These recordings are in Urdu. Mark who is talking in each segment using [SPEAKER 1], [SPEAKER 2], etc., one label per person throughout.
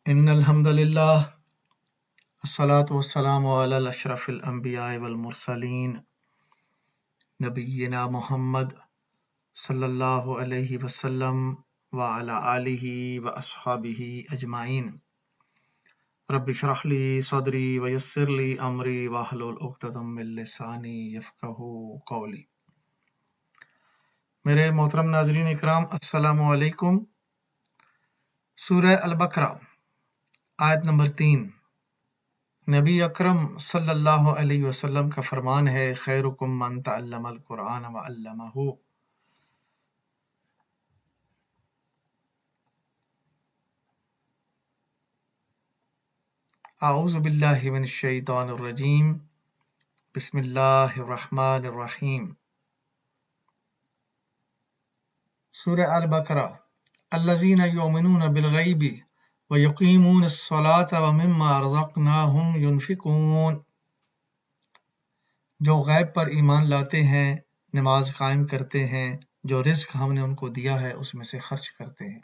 [SPEAKER 1] إن الحمد لله الصلاة والسلام على الأشرف الأنبياء والمرسلين نبينا محمد صلى الله عليه وسلم وعلى آله وأصحابه أجمعين رب اشرح لي صدري ويسر لي أمري واحلل عقدة من لساني يفقهوا قولي۔ میرے محترم ناظرین اکرام، السلام علیکم۔ سورہ البقرہ آیت نمبر 3۔ نبی اکرم صلی اللہ علیہ وسلم کا فرمان ہے، خیرکم من تعلم القرآن وعلمہ۔ اعوذ باللہ من الشیطان الرجیم، بسم اللہ الرحمن الرحیم۔ سورہ البقرہ۔ الذین یؤمنون بالغیب ویقیمون الصلاة ومما رزقناہم ینفقون۔ جو غیب پر ایمان لاتے ہیں، نماز قائم کرتے ہیں، جو رزق ہم نے ان کو دیا ہے اس میں سے خرچ کرتے ہیں۔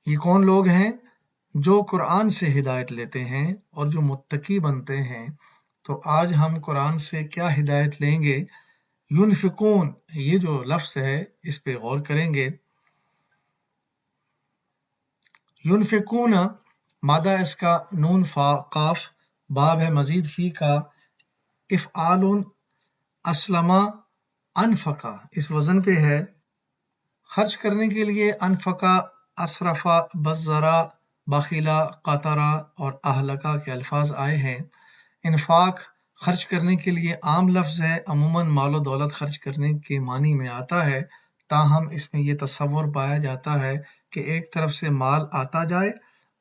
[SPEAKER 1] یہ کون لوگ ہیں؟ جو قرآن سے ہدایت لیتے ہیں اور جو متقی بنتے ہیں۔ تو آج ہم قرآن سے کیا ہدایت لیں گے؟ ینفقون، یہ جو لفظ ہے اس پہ غور کریں گے۔ ینفقون مادہ اس کا نون فا قاف، باب ہے مزید فی کا، افعال اسلم انفقا، اس وزن پہ ہے۔ خرچ کرنے کے لیے انفقا، اسرفا، بزرا، بخیلا، قطرا اور اہلکا کے الفاظ آئے ہیں۔ انفاق خرچ کرنے کے لیے عام لفظ ہے، عموماً مال و دولت خرچ کرنے کے معنی میں آتا ہے، تاہم اس میں یہ تصور پایا جاتا ہے کہ ایک طرف سے مال آتا جائے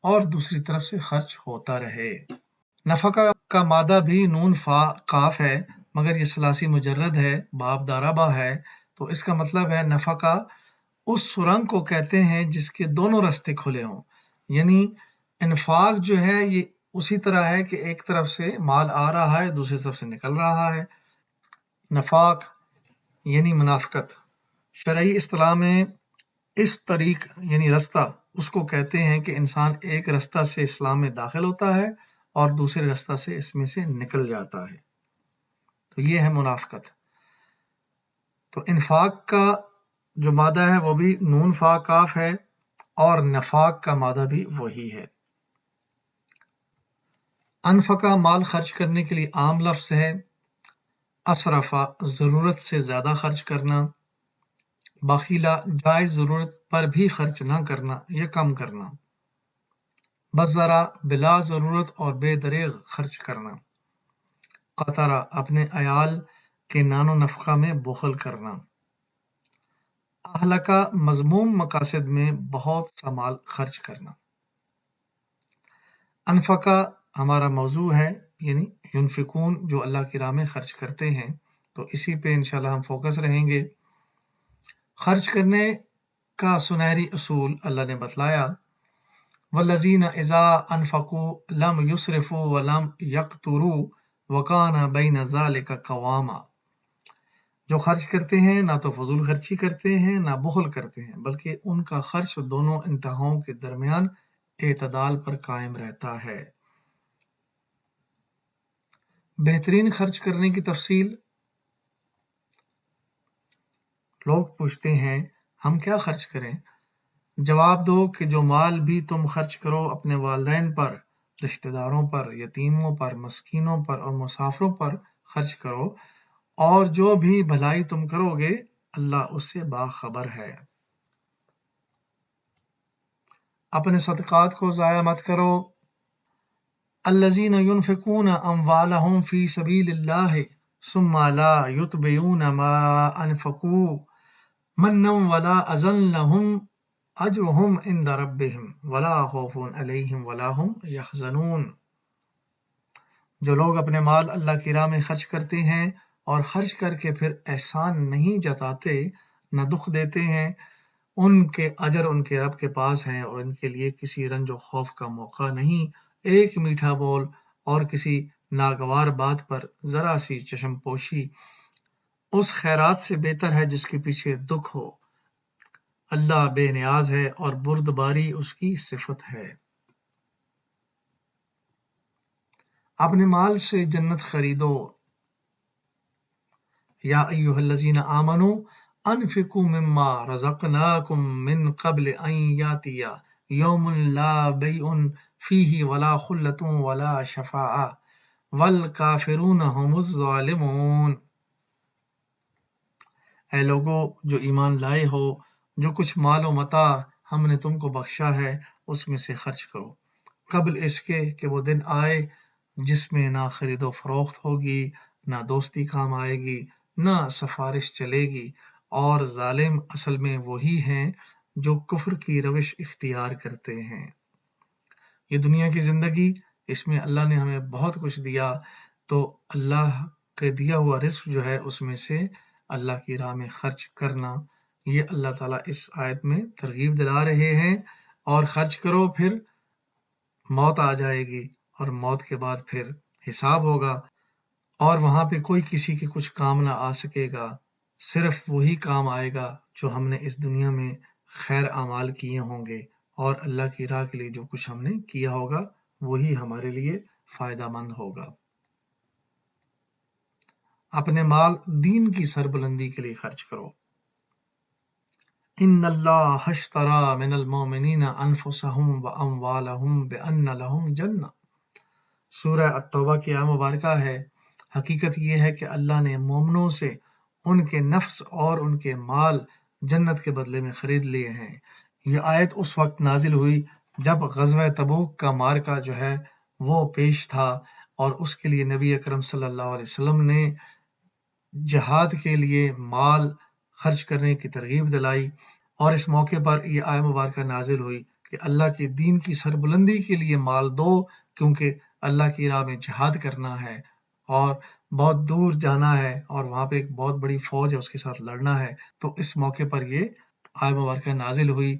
[SPEAKER 1] اور دوسری طرف سے خرچ ہوتا رہے۔ نفقہ کا مادہ بھی نون فا قاف ہے، مگر یہ ثلاثی مجرد ہے، باب داربا ہے، تو اس کا مطلب ہے نفقہ اس سرنگ کو کہتے ہیں جس کے دونوں راستے کھلے ہوں۔ یعنی انفاق جو ہے یہ اسی طرح ہے کہ ایک طرف سے مال آ رہا ہے، دوسری طرف سے نکل رہا ہے۔ نفاق یعنی منافقت۔ شرعی اصطلاح میں اس طریق یعنی رستہ اس کو کہتے ہیں کہ انسان ایک رستہ سے اسلام میں داخل ہوتا ہے اور دوسرے رستہ سے اس میں سے نکل جاتا ہے، تو یہ ہے منافقت۔ تو انفاق کا جو مادہ ہے وہ بھی نون فا کاف ہے اور نفاق کا مادہ بھی وہی ہے۔ انفقہ مال خرچ کرنے کے لیے عام لفظ ہے۔ اسرفا ضرورت سے زیادہ خرچ کرنا۔ بخیلا جائز ضرورت پر بھی خرچ نہ کرنا یا کم کرنا۔ بزرا بلا ضرورت اور بے دریغ خرچ کرنا۔ قطرہ اپنے عیال کے نان و نفقہ میں بخل کرنا۔ اہلکا مذموم مقاصد میں بہت سا مال خرچ کرنا۔ انفقہ ہمارا موضوع ہے، یعنی ینفقون جو اللہ کی راہ میں خرچ کرتے ہیں، تو اسی پہ انشاءاللہ ہم فوکس رہیں گے۔ خرچ کرنے کا سنہری اصول اللہ نے بتلایا، والذین اذا انفقوا لم یسرفوا ولم یقتروا وکان بین ذلک قواما۔ جو خرچ کرتے ہیں نہ تو فضول خرچی کرتے ہیں نہ بخل کرتے ہیں، بلکہ ان کا خرچ دونوں انتہاؤں کے درمیان اعتدال پر قائم رہتا ہے۔ بہترین خرچ کرنے کی تفصیل۔ لوگ پوچھتے ہیں ہم کیا خرچ کریں؟ جواب دو کہ جو مال بھی تم خرچ کرو اپنے والدین پر، رشتہ داروں پر، یتیموں پر، مسکینوں پر اور مسافروں پر خرچ کرو، اور جو بھی بھلائی تم کرو گے اللہ اس سے باخبر ہے۔ اپنے صدقات کو ضائع مت کرو۔ الذین ينفقون اموالهم فی سبیل اللہ ثم لا یتبعون ما انفقوا منا ولا اذى لهم اجرهم عند ربهم ولا خوف علیہم ولا هم یحزنون۔ جو لوگ اپنے مال اللہ کی راہ میں خرچ کرتے ہیں اور خرچ کر کے پھر احسان نہیں جتاتے، نہ دکھ دیتے ہیں، ان کے اجر ان کے رب کے پاس ہیں اور ان کے لیے کسی رنج و خوف کا موقع نہیں۔ ایک میٹھا بول اور کسی ناگوار بات پر ذرا سی چشم پوشی اس خیرات سے بہتر ہے جس کے پیچھے دکھ ہو۔ اللہ بے نیاز ہے اور بردباری اس کی صفت ہے۔ اپنے مال سے جنت خریدو. یا ایھا الذین آمنوا انفقوا مما رزقناکم من قبل ان یاتی یوم لا بیع فیہ ولا خلۃ ولا شفاعہ والکافرون هم الظالمون. اے لوگو جو ایمان لائے ہو، جو کچھ مال و متاع ہم نے تم کو بخشا ہے اس میں سے خرچ کرو، قبل اس کے کہ وہ دن آئے جس میں نہ خرید و فروخت ہوگی، نہ دوستی کام آئے گی، نہ سفارش چلے گی، اور ظالم اصل میں وہی ہیں جو کفر کی روش اختیار کرتے ہیں. یہ دنیا کی زندگی، اس میں اللہ نے ہمیں بہت کچھ دیا، تو اللہ کے دیا ہوا رزق جو ہے اس میں سے اللہ کی راہ میں خرچ کرنا، یہ اللہ تعالیٰ اس آیت میں ترغیب دلا رہے ہیں. اور خرچ کرو، پھر موت آ جائے گی اور موت کے بعد پھر حساب ہوگا، اور وہاں پہ کوئی کسی کے کچھ کام نہ آ سکے گا، صرف وہی کام آئے گا جو ہم نے اس دنیا میں خیر اعمال کیے ہوں گے، اور اللہ کی راہ کے لیے جو کچھ ہم نے کیا ہوگا وہی ہمارے لیے فائدہ مند ہوگا. اپنے مال دین کی سربلندی کے لیے خرچ کرو. ان اللہ اشتری من المؤمنین انفسهم واموالهم بان لهم جنہ. سورہ التوبہ کی آیت مبارکہ ہے. حقیقت یہ ہے کہ اللہ نے مومنوں سے ان کے نفس اور ان کے مال جنت کے بدلے میں خرید لیے ہیں. یہ آیت اس وقت نازل ہوئی جب غزوہ تبوک کا مارکہ جو ہے وہ پیش تھا، اور اس کے لیے نبی اکرم صلی اللہ علیہ وسلم نے جہاد کے لیے مال خرچ کرنے کی ترغیب دلائی. اور اس موقع پر یہ آیت مبارکہ نازل ہوئی کہ اللہ کے دین کی سربلندی کے لیے مال دو، کیونکہ اللہ کی راہ میں جہاد کرنا ہے اور بہت دور جانا ہے، اور وہاں پہ ایک بہت بڑی فوج ہے اس کے ساتھ لڑنا ہے. تو اس موقع پر یہ آیت مبارکہ نازل ہوئی،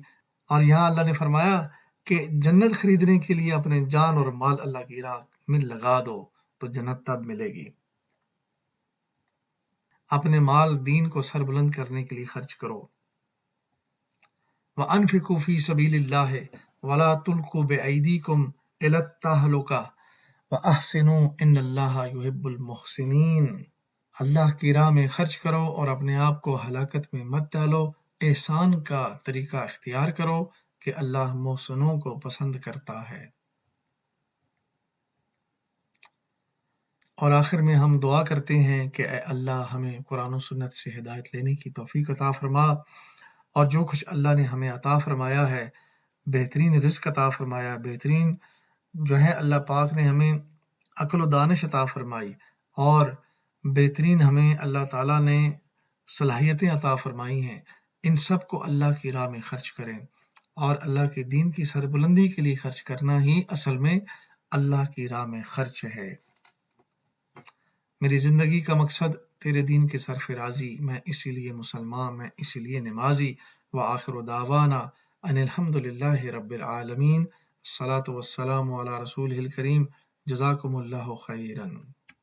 [SPEAKER 1] اور یہاں اللہ نے فرمایا کہ جنت خریدنے کے لیے اپنے جان اور مال اللہ کی راہ میں لگا دو تو جنت تب ملے گی. اپنے مال دین کو سربلند کرنے کے لیے خرچ کرو. وَأَنفِقُوا فِي سَبِيلِ اللَّهِ وَلَا تُلْقُوا بِأَيْدِيكُمْ إِلَى التَّهْلُكَةِ وَأَحْسِنُوا إِنَّ اللَّهَ يُحِبُّ الْمُحْسِنِينَ. اللہ کی راہ میں خرچ کرو اور اپنے آپ کو ہلاکت میں مت ڈالو، احسان کا طریقہ اختیار کرو کہ اللہ محسنوں کو پسند کرتا ہے. اور آخر میں ہم دعا کرتے ہیں کہ اے اللہ ہمیں قرآن و سنت سے ہدایت لینے کی توفیق عطا فرما، اور جو کچھ اللہ نے ہمیں عطا فرمایا ہے، بہترین رزق عطا فرمایا، بہترین جو ہے اللہ پاک نے ہمیں عقل و دانش عطا فرمائی، اور بہترین ہمیں اللہ تعالیٰ نے صلاحیتیں عطا فرمائی ہیں، ان سب کو اللہ کی راہ میں خرچ کریں. اور اللہ کے دین کی سربلندی کے لیے خرچ کرنا ہی اصل میں اللہ کی راہ میں خرچ ہے. میری زندگی کا مقصد تیرے دین کے سرفرازی، میں اسی لیے مسلمان، میں اسی لیے نمازی. وآخر دعوانا ان الحمد للہ رب العالمین. الصلاۃ والسلام علی رسولہ الکریم. جزاکم اللہ خیرا.